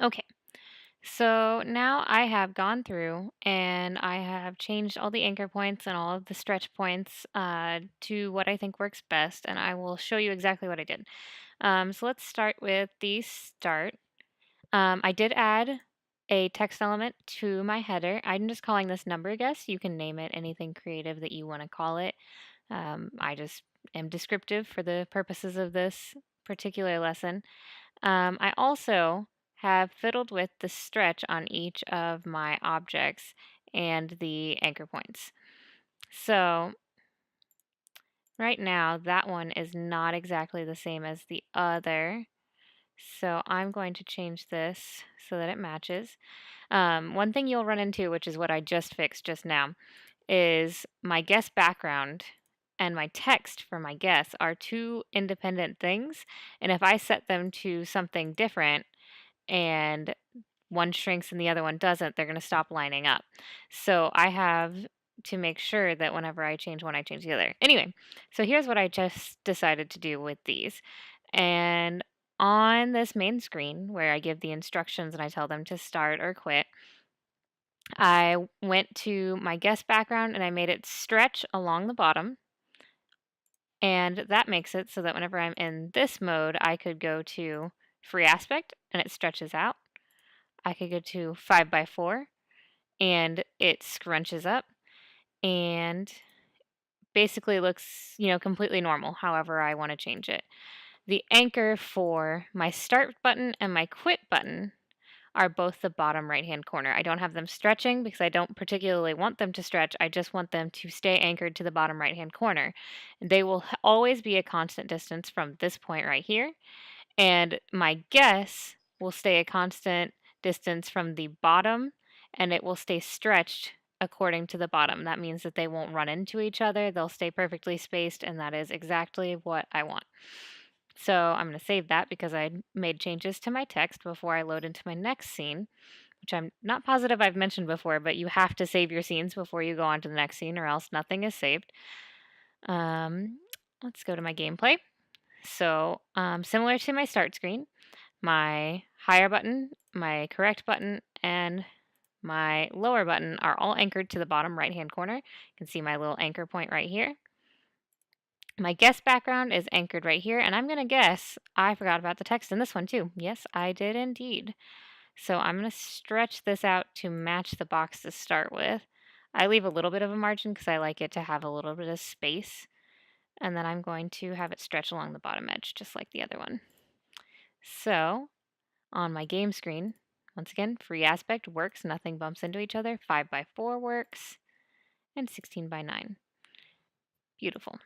Okay, so now I have gone through and I have changed all the anchor points and all of the stretch points to what I think works best, and I will show you exactly what I did. So let's start with the start. I did add a text element to my header. I'm just calling this number guess. You can name it anything creative that you want to call it. I just am descriptive for the purposes of this particular lesson. I also have fiddled with the stretch on each of my objects and the anchor points. So right now, that one is not exactly the same as the other. So I'm going to change this so that it matches. One thing you'll run into, which is what I just fixed just now, is my guess background and my text for my guess are two independent things. And if I set them to something different and one shrinks and the other one doesn't, they're going to stop lining up. So I have to make sure that whenever I change one, I change the other. Anyway, so here's what I just decided to do with these. And on this main screen where I give the instructions and I tell them to start or quit, I went to my guest background and I made it stretch along the bottom. And that makes it so that whenever I'm in this mode, I could go to free aspect and it stretches out. I could go to 5 by 4 and it scrunches up and basically looks, completely normal however I want to change it. The anchor for my start button and my quit button are both the bottom right hand corner. I don't have them stretching because I don't particularly want them to stretch. I just want them to stay anchored to the bottom right hand corner. They will always be a constant distance from this point right here. And my guess will stay a constant distance from the bottom and it will stay stretched according to the bottom. That means that they won't run into each other. They'll stay perfectly spaced, and that is exactly what I want. So I'm going to save that because I made changes to my text before I load into my next scene, which I'm not positive I've mentioned before, but you have to save your scenes before you go on to the next scene or else nothing is saved. Um, let's go to my gameplay. So similar to my start screen, my higher button, my correct button, and my lower button are all anchored to the bottom right-hand corner. You can see my little anchor point right here. My guest background is anchored right here, and I'm going to guess I forgot about the text in this one too. Yes, I did indeed. So I'm going to stretch this out to match the box to start with. I leave a little bit of a margin because I like it to have a little bit of space. And then I'm going to have it stretch along the bottom edge, just like the other one. So on my game screen, once again, free aspect works, nothing bumps into each other. 5 by 4 works, and 16 by 9. Beautiful.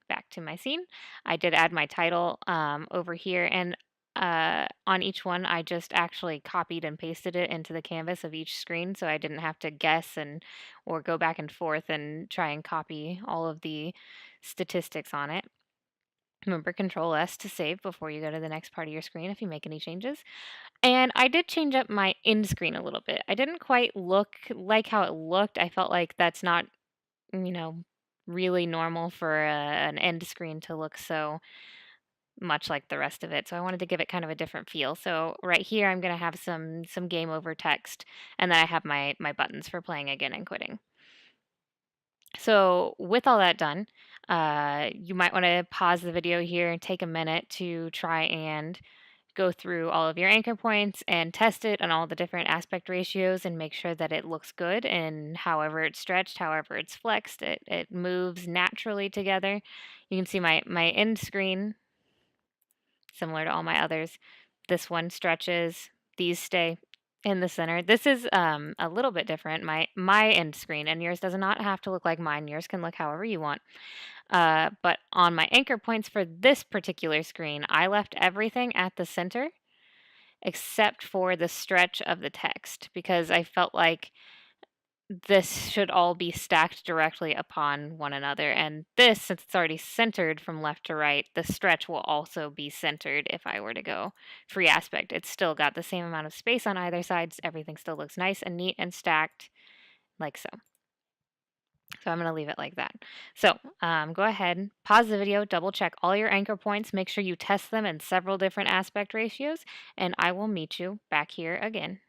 Back to my scene. I did add my title over here, and on each one, I just actually copied and pasted it into the canvas of each screen, so I didn't have to guess or go back and forth and try and copy all of the statistics on it. Remember, Control S to save before you go to the next part of your screen if you make any changes. And I did change up my end screen a little bit. I didn't quite look like how it looked. I felt like that's not, you know, really normal for an end screen to look so much like the rest of it. So I wanted to give it kind of a different feel. So right here, I'm going to have some game over text, and then I have my buttons for playing again and quitting. So with all that done, you might want to pause the video here and take a minute to try and go through all of your anchor points and test it on all the different aspect ratios and make sure that it looks good and however it's stretched, however it's flexed, it moves naturally together. You can see my end screen, similar to all my others. This one stretches, these stay in the center. This is a little bit different, my end screen, and yours does not have to look like mine. Yours can look however you want. But on my anchor points for this particular screen, I left everything at the center except for the stretch of the text because I felt like this should all be stacked directly upon one another. And this, since it's already centered from left to right, the stretch will also be centered if I were to go free aspect. It's still got the same amount of space on either side. Everything still looks nice and neat and stacked like so. So I'm going to leave it like that. So go ahead, pause the video, double check all your anchor points, make sure you test them in several different aspect ratios, and I will meet you back here again.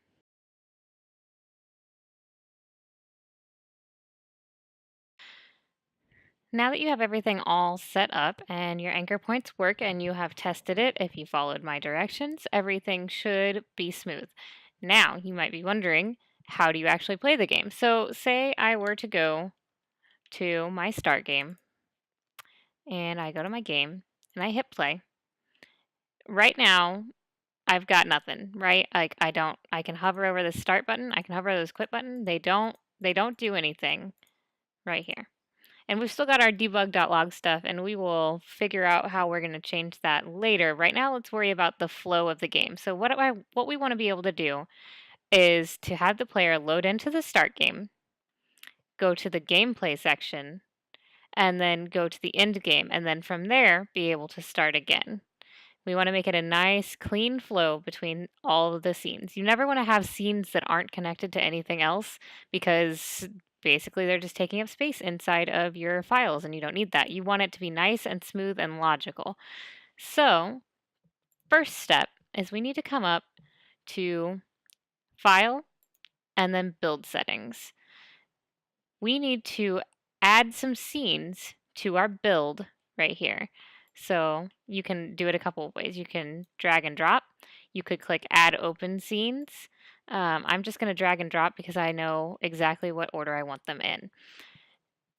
Now that you have everything all set up and your anchor points work and you have tested it, if you followed my directions, everything should be smooth. Now, you might be wondering, how do you actually play the game? So say I were to go to my start game and I go to my game and I hit play. Right now, I've got nothing, right? Like I can hover over the start button, I can hover over this quit button. They don't do anything right here. And we've still got our debug.log stuff, and we will figure out how we're going to change that later. Right now, let's worry about the flow of the game. So what we want to be able to do is to have the player load into the start game, go to the gameplay section, and then go to the end game, and then from there, be able to start again. We want to make it a nice, clean flow between all of the scenes. You never want to have scenes that aren't connected to anything else because basically they're just taking up space inside of your files and you don't need that. You want it to be nice and smooth and logical. So, first step is we need to come up to File and then Build Settings. We need to add some scenes to our build right here. So you can do it a couple of ways. You can drag and drop. You could click Add Open Scenes. I'm just going to drag and drop because I know exactly what order I want them in.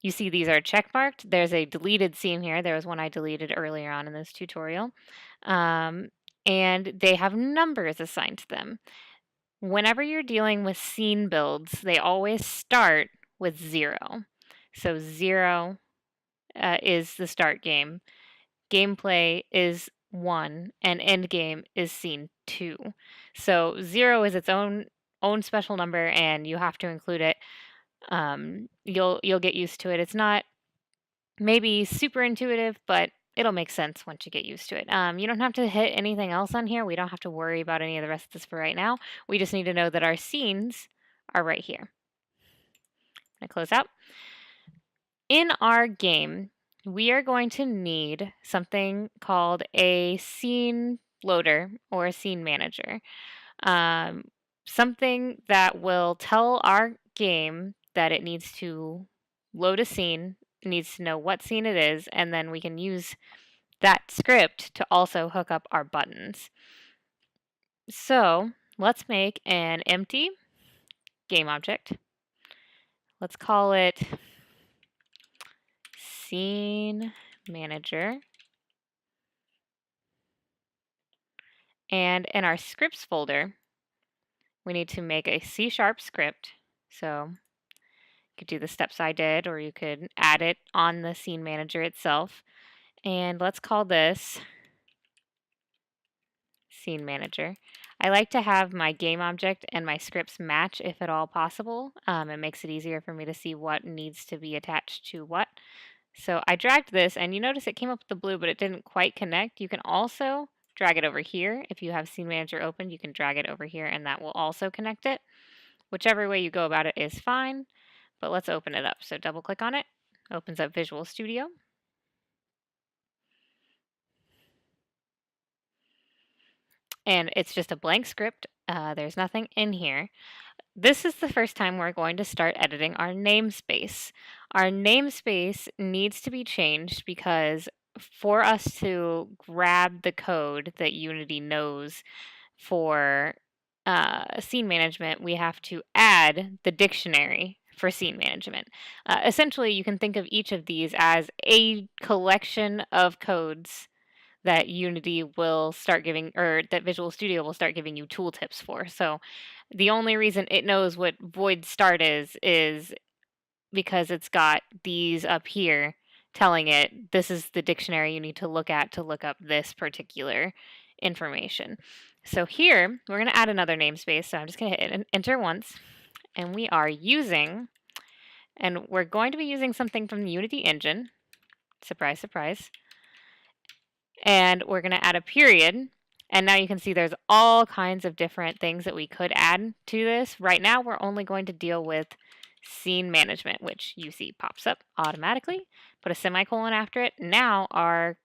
You see these are checkmarked. There's a deleted scene here. There was one I deleted earlier on in this tutorial. And they have numbers assigned to them. Whenever you're dealing with scene builds, they always start with 0. So 0 is the start game. Gameplay is 1, and end game is scene 2. So 0 is its own special number, and you have to include it. You'll get used to it. It's not maybe super intuitive, but it'll make sense once you get used to it. You don't have to hit anything else on here. We don't have to worry about any of the rest of this for right now. We just need to know that our scenes are right here. I'm going to close out. In our game, we are going to need something called a scene loader or a scene manager. Something that will tell our game that it needs to load a scene, it needs to know what scene it is, and then we can use that script to also hook up our buttons. So let's make an empty game object. Let's call it Scene Manager. And in our scripts folder, we need to make a C# script. So you could do the steps I did, or you could add it on the scene manager itself. And let's call this Scene Manager. I like to have my game object and my scripts match if at all possible. It makes it easier for me to see what needs to be attached to what. So I dragged this, and you notice it came up with the blue, but it didn't quite connect. You can also drag it over here. If you have Scene Manager open, you can drag it over here, and that will also connect it. Whichever way you go about it is fine, but let's open it up. So double click on it, opens up Visual Studio. And it's just a blank script. There's nothing in here. This is the first time we're going to start editing our namespace. Our namespace needs to be changed because for us to grab the code that Unity knows for scene management, we have to add the dictionary for scene management. Essentially, you can think of each of these as a collection of codes that Unity will start giving, or that Visual Studio will start giving you tooltips for. So the only reason it knows what void start is because it's got these up here telling it this is the dictionary you need to look at to look up this particular information. So here, we're going to add another namespace. So I'm just going to hit enter once, and we are using, and we're going to be using something from the Unity engine. Surprise, surprise. And we're going to add a period. And now you can see there's all kinds of different things that we could add to this. Right now, we're only going to deal with scene management, which you see pops up automatically. Put a semicolon after it. Now our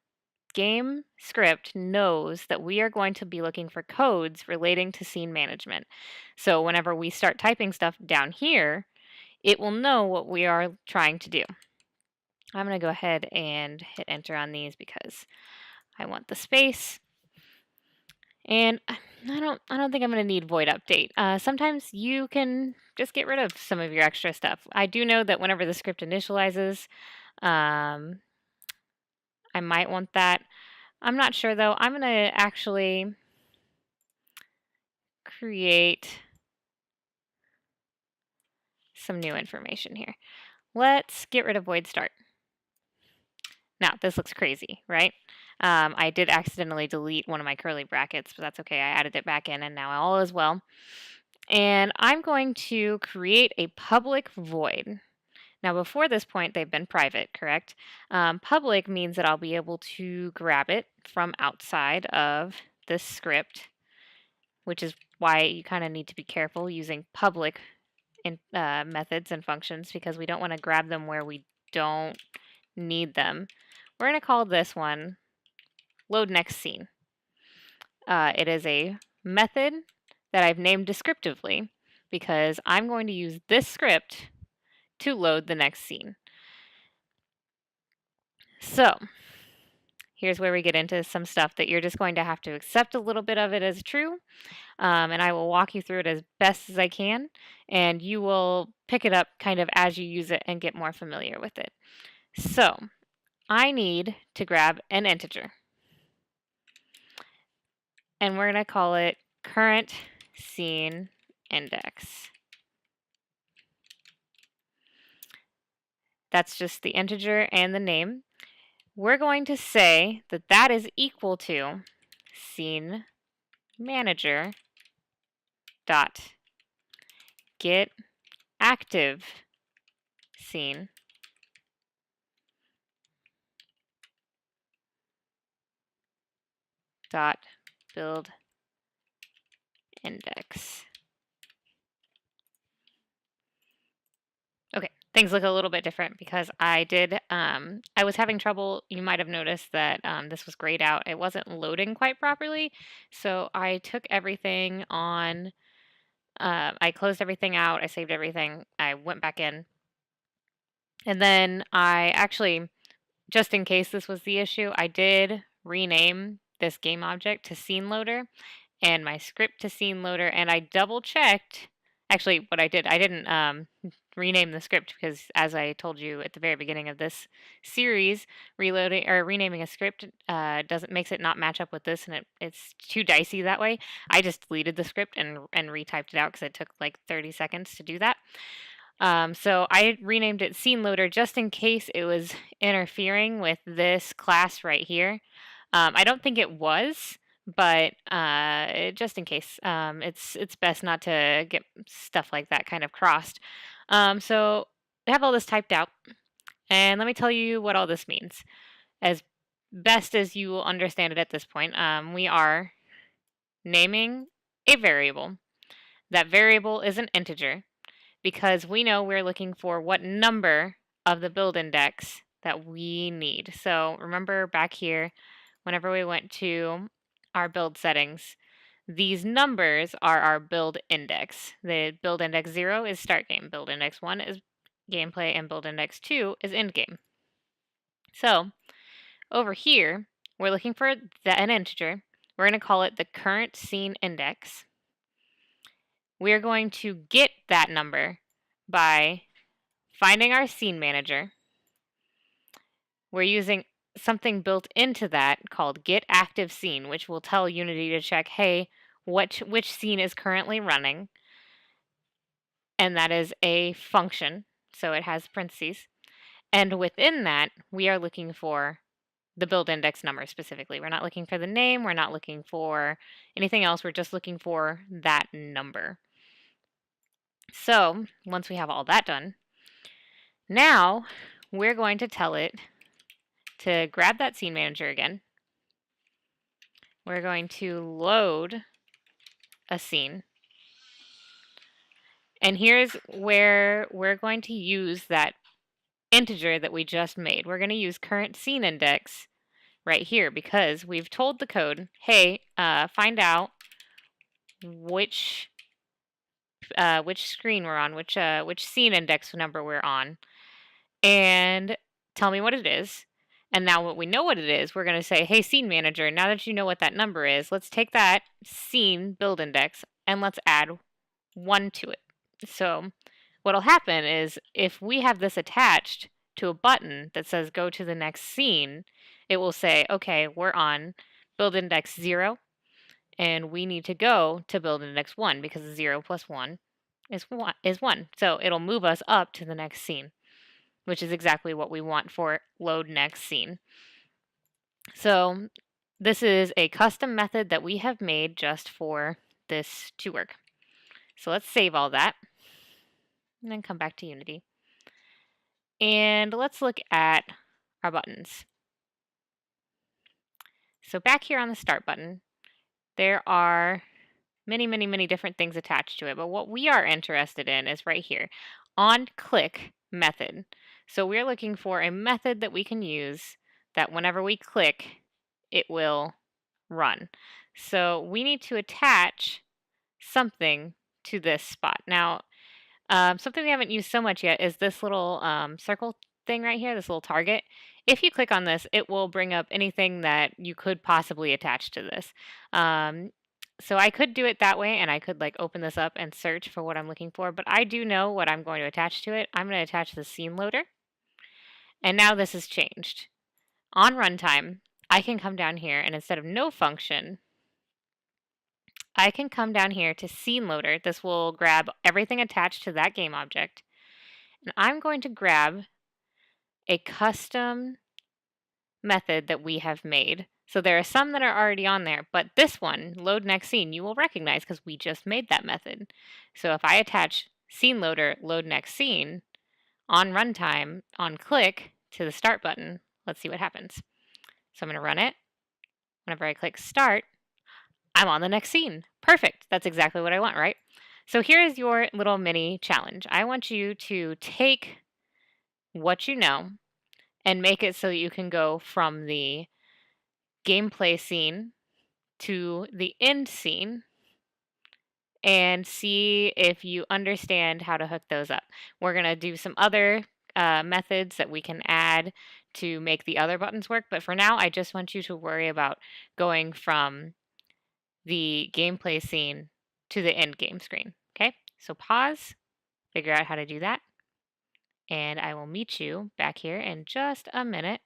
game script knows that we are going to be looking for codes relating to scene management. So whenever we start typing stuff down here, it will know what we are trying to do. I'm going to go ahead and hit enter on these because I want the space. And I don't think I'm going to need void update. Sometimes you can just get rid of some of your extra stuff. I do know that whenever the script initializes, um, I might want that. I'm not sure though. I'm going to actually create some new information here. Let's get rid of void start. Now, this looks crazy, right? I did accidentally delete one of my curly brackets, but that's okay. I added it back in and now all is well. And I'm going to create a public void. Now, before this point, they've been private, correct? Public means that I'll be able to grab it from outside of this script, which is why you kind of need to be careful using public methods and functions because we don't want to grab them where we don't need them. We're going to call this one load next scene. It is a method that I've named descriptively because I'm going to use this script to load the next scene. So here's where we get into some stuff that you're just going to have to accept a little bit of it as true. And I will walk you through it as best as I can. And you will pick it up kind of as you use it and get more familiar with it. So I need to grab an integer. And we're going to call it current scene index. That's just the integer and the name. We're going to say that that is equal to scene manager dot get active scene dot build index. Okay, things look a little bit different because I was having trouble. You might have noticed that this was grayed out. It wasn't loading quite properly. So I took everything on, I closed everything out. I saved everything. I went back in. And then I actually, just in case this was the issue, I did rename this game object to scene loader and my script to scene loader, and I double checked. Actually, what I did, I didn't rename the script because, as I told you at the very beginning of this series, reloading or renaming a script makes it not match up with this, and it's too dicey that way. I just deleted the script and retyped it out because it took like 30 seconds to do that. So I renamed it scene loader just in case it was interfering with this class right here. I don't think it was, but just in case, it's best not to get stuff like that kind of crossed. So I have all this typed out, and let me tell you what all this means. As best as you will understand it at this point, we are naming a variable. That variable is an integer because we know we're looking for what number of the build index that we need. So remember back here, whenever we went to our build settings, these numbers are our build index. The build index 0 is start game, build index 1 is gameplay, and build index 2 is end game. So over here, we're looking for an integer. We're going to call it the current scene index. We're going to get that number by finding our scene manager. We're using something built into that called get active scene, which will tell Unity to check, hey, which scene is currently running. And that is a function, so it has parentheses. And within that, we are looking for the build index number specifically. We're not looking for the name. We're not looking for anything else. We're just looking for that number. So once we have all that done, now we're going to tell it to grab that scene manager again. We're going to load a scene. And here's where we're going to use that integer that we just made. We're going to use current scene index right here because we've told the code, hey, find out which screen we're on, which scene index number we're on, and tell me what it is. And now what we know what it is, we're going to say, hey, scene manager, now that you know what that number is, let's take that scene build index and let's add 1 to it. So what'll happen is if we have this attached to a button that says go to the next scene, it will say, okay, we're on build index 0, and we need to go to build index 1 because 0 plus 1 is 1. So it'll move us up to the next scene, which is exactly what we want for load next scene. So this is a custom method that we have made just for this to work. So let's save all that and then come back to Unity. And let's look at our buttons. So back here on the start button, there are many different things attached to it. But what we are interested in is right here, on click method. So we're looking for a method that we can use that whenever we click, it will run. So we need to attach something to this spot. Now, something we haven't used so much yet is this little circle thing right here, this little target. If you click on this, it will bring up anything that you could possibly attach to this. So I could do it that way, and I could like open this up and search for what I'm looking for, but I do know what I'm going to attach to it. I'm going to attach the scene loader, and now this has changed. On runtime, I can come down here, and instead of no function, I can come down here to scene loader. This will grab everything attached to that game object. And I'm going to grab a custom method that we have made. So there are some that are already on there, but this one, load next scene, you will recognize because we just made that method. So if I attach scene loader load next scene on runtime on click to the start button, let's see what happens. So I'm going to run it. Whenever I click start, I'm on the next scene. Perfect. That's exactly what I want, right? So here is your little mini challenge. I want you to take what you know and make it so that you can go from the gameplay scene to the end scene and see if you understand how to hook those up. We're going to do some other methods that we can add to make the other buttons work, but for now, I just want you to worry about going from the gameplay scene to the end game screen. Okay, so pause, figure out how to do that, and I will meet you back here in just a minute.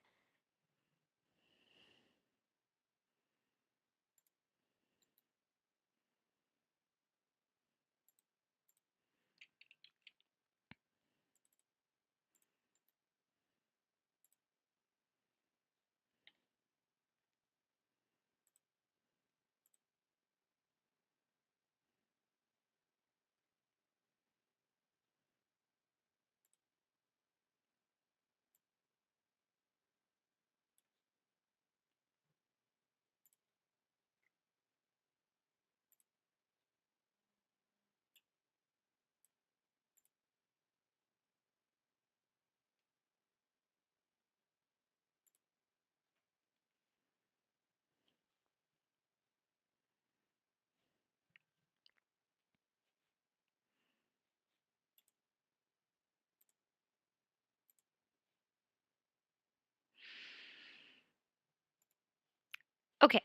Okay,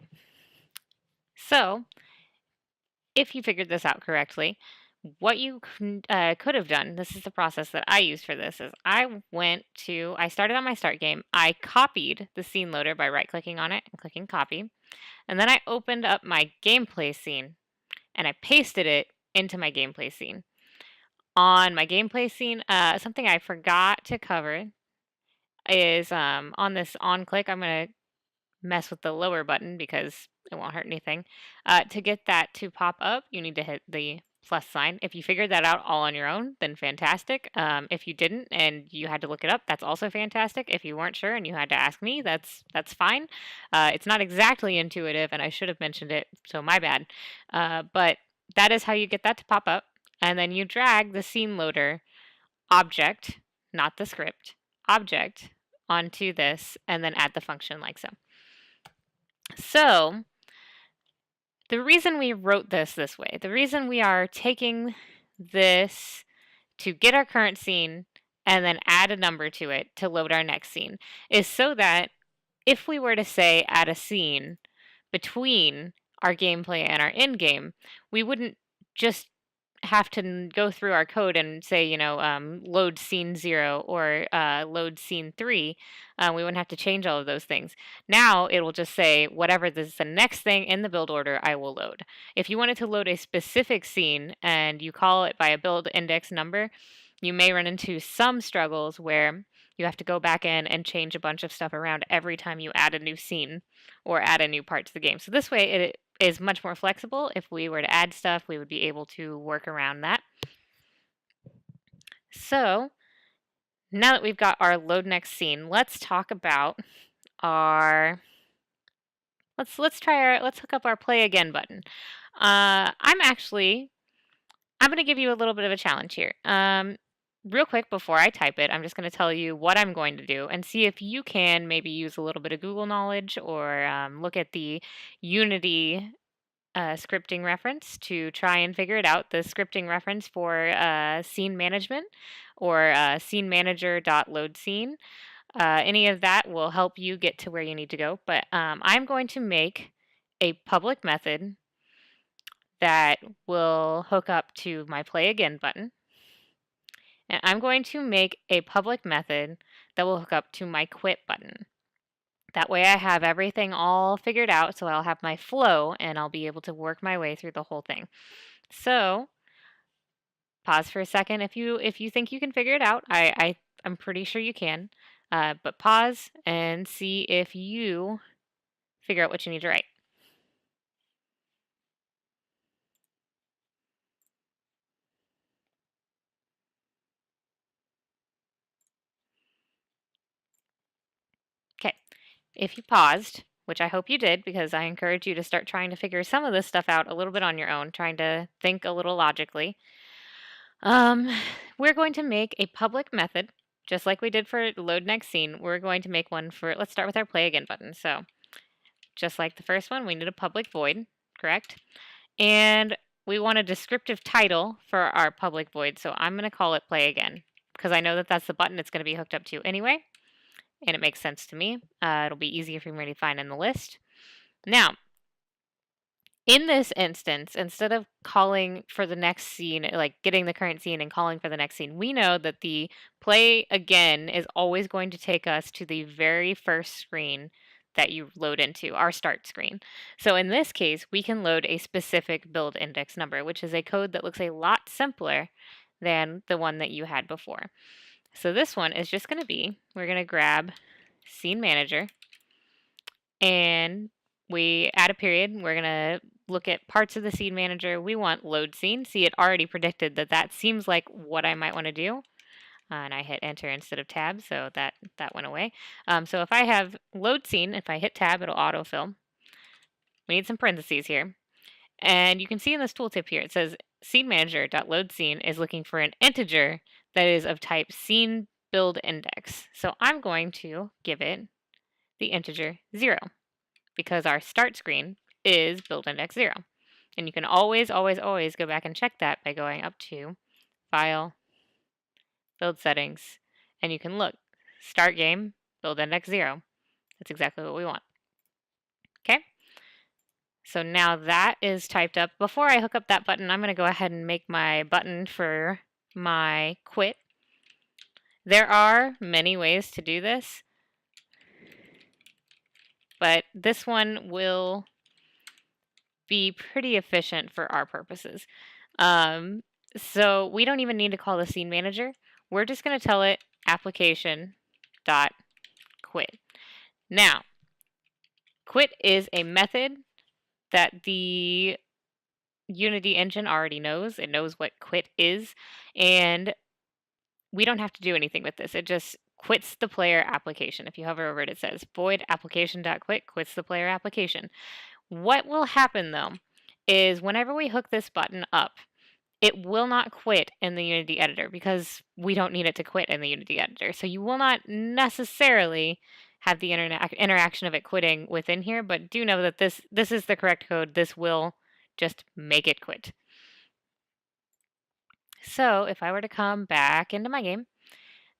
so if you figured this out correctly, what you could have done, this is the process that I used for this, is I started on my start game, I copied the scene loader by right-clicking on it and clicking copy, and then I opened up my gameplay scene, and I pasted it into my gameplay scene. On my gameplay scene, something I forgot to cover is on this on click, I'm going to mess with the lower button because it won't hurt anything. To get that to pop up, you need to hit the plus sign. If you figured that out all on your own, then fantastic. If you didn't and you had to look it up, that's also fantastic. If you weren't sure and you had to ask me, that's fine. It's not exactly intuitive, and I should have mentioned it, so my bad. But that is how you get that to pop up. and then you drag the scene loader object, not the script, object onto this, and then add the function like so. So the reason we wrote this way, the reason we are taking this to get our current scene and then add a number to it to load our next scene is so that if we were to say add a scene between our gameplay and our end game, we wouldn't just have to go through our code and say, load scene 0 or load scene 3. We wouldn't have to change all of those things. Now it will just say whatever is the next thing in the build order, I will load. If you wanted to load a specific scene and you call it by a build index number, you may run into some struggles where you have to go back in and change a bunch of stuff around every time you add a new scene or add a new part to the game. So this way it is much more flexible. If we were to add stuff, we would be able to work around that. So now that we've got our load next scene, let's talk about our let's hook up our play again button. I'm going to give you a little bit of a challenge here. Real quick before I type it, I'm just going to tell you what I'm going to do and see if you can maybe use a little bit of Google knowledge or look at the Unity scripting reference to try and figure it out. The scripting reference for scene management or scene manager.load scene. Any of that will help you get to where you need to go. But I'm going to make a public method that will hook up to my play again button. And I'm going to make a public method that will hook up to my quit button. That way I have everything all figured out, so I'll have my flow and I'll be able to work my way through the whole thing. So pause for a second if you think you can figure it out. I'm pretty sure you can. But pause and see if you figure out what you need to write. Okay, if you paused, which I hope you did because I encourage you to start trying to figure some of this stuff out a little bit on your own, trying to think a little logically. We're going to make a public method, just like we did for load next scene. We're going to make one for, let's start with our play again button. So just like the first one, we need a public void, correct? And we want a descriptive title for our public void. So I'm going to call it play again because I know that that's the button it's going to be hooked up to anyway. And it makes sense to me. It'll be easier for me to find in the list. Now, in this instance, instead of calling for the next scene, like getting the current scene and calling for the next scene, we know that the play again is always going to take us to the very first screen that you load into, our start screen. So in this case, we can load a specific build index number, which is a code that looks a lot simpler than the one that you had before. So this one is just going to be, we're going to grab scene manager and we add a period. We're going to look at parts of the scene manager. We want load scene. See, it already predicted that that seems like what I might want to do. And I hit enter instead of tab, so that went away. So if I have load scene, if I hit tab, it'll autofill. We need some parentheses here. And you can see in this tooltip here, it says scene manager.load scene is looking for an integer that is of type scene build index. So I'm going to give it the integer 0 because our start screen is build index 0. And you can always, always, always go back and check that by going up to File, Build Settings, and you can look, Start Game, Build Index 0. That's exactly what we want. Okay? So now that is typed up. Before I hook up that button, I'm going to go ahead and make my button for my quit. There are many ways to do this, but this one will be pretty efficient for our purposes. So we don't even need to call the scene manager. We're just going to tell it application.quit. Now, quit is a method that the Unity engine already knows. It knows what quit is, and we don't have to do anything with this. It just quits the player application. If you hover over it, it says void application.quit quits the player application. What will happen though is whenever we hook this button up, it will not quit in the Unity editor because we don't need it to quit in the Unity editor. So you will not necessarily have the interaction of it quitting within here, but do know that this is the correct code. This will just make it quit. So if I were to come back into my game,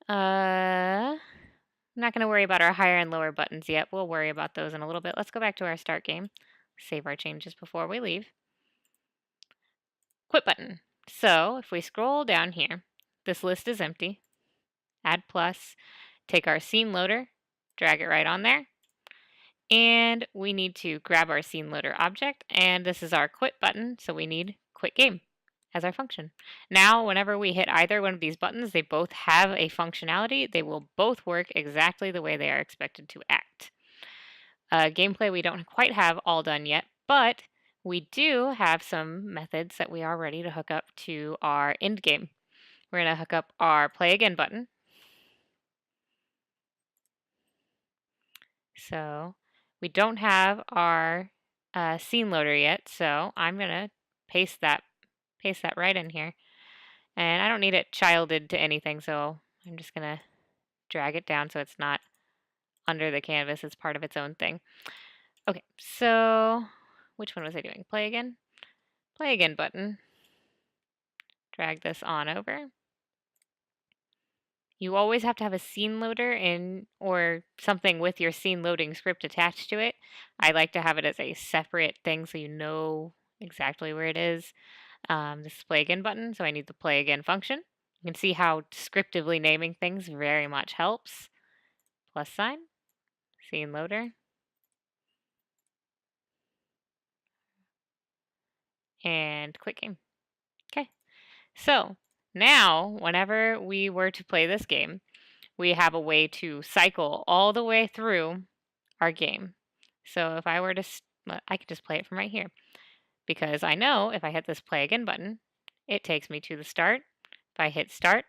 I'm not going to worry about our higher and lower buttons yet. We'll worry about those in a little bit. Let's go back to our start game, save our changes before we leave. Quit button. So if we scroll down here, this list is empty. Add plus, take our scene loader, drag it right on there, and we need to grab our scene loader object, and this is our quit button, so we need quit game as our function. Now, whenever we hit either one of these buttons, they both have a functionality. They will both work exactly the way they are expected to act. Gameplay we don't quite have all done yet, but we do have some methods that we are ready to hook up to our end game. We're going to hook up our play again button. So we don't have our scene loader yet, so I'm going to paste that right in here. And I don't need it childed to anything, so I'm just going to drag it down so it's not under the canvas. It's part of its own thing. Okay, so which one was I doing? Play again? Play again button. Drag this on over. You always have to have a scene loader in or something with your scene loading script attached to it. I like to have it as a separate thing so you know exactly where it is. This is play again button, so I need the play again function. You can see how descriptively naming things very much helps. Plus sign, scene loader, and quit game. Okay, so now whenever we were to play this game, we have a way to cycle all the way through our game. So if I were to, I could just play it from right here because I know if I hit this play again button, it takes me to the start. If I hit start,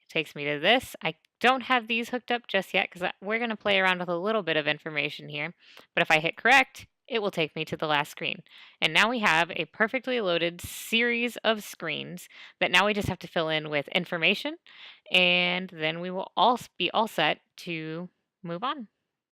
it takes me to this. I don't have these hooked up just yet because we're going to play around with a little bit of information here. But if I hit correct, it will take me to the last screen. And now we have a perfectly loaded series of screens that now we just have to fill in with information. And then we will all be all set to move on.